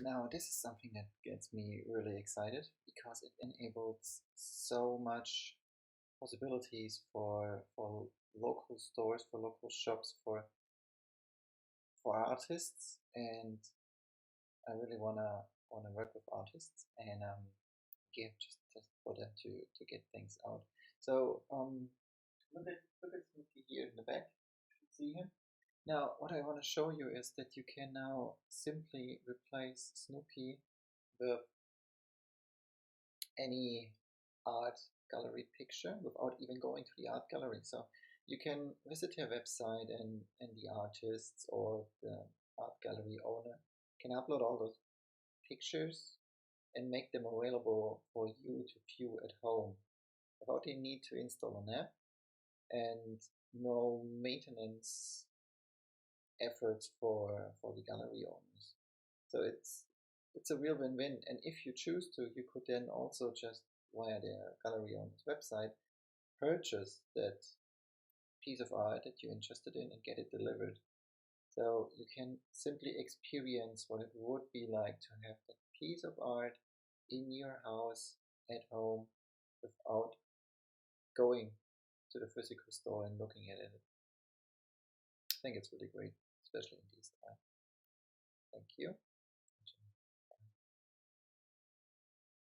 Now this is something that gets me really excited because it enables so much possibilities for local stores, for local shops, for artists, and I really wanna work with artists and give just for them to get things out. So look at Snoopy here in the back. You can see him. Now what I want to show you is that you can now simply replace Snoopy with any art gallery picture without even going to the art gallery. So you can visit their website and the artists or the art gallery owner can upload all those pictures and make them available for you to view at home without the need to install an app and no maintenance efforts for the gallery owners. So it's a real win-win. And if you choose to, you could then also just via their gallery owner's website purchase that piece of art that you're interested in and get it delivered. So you can simply experience what it would be like to have that piece of art in your house at home without going to the physical store and looking at it. I think it's really great, especially in these times. Thank you.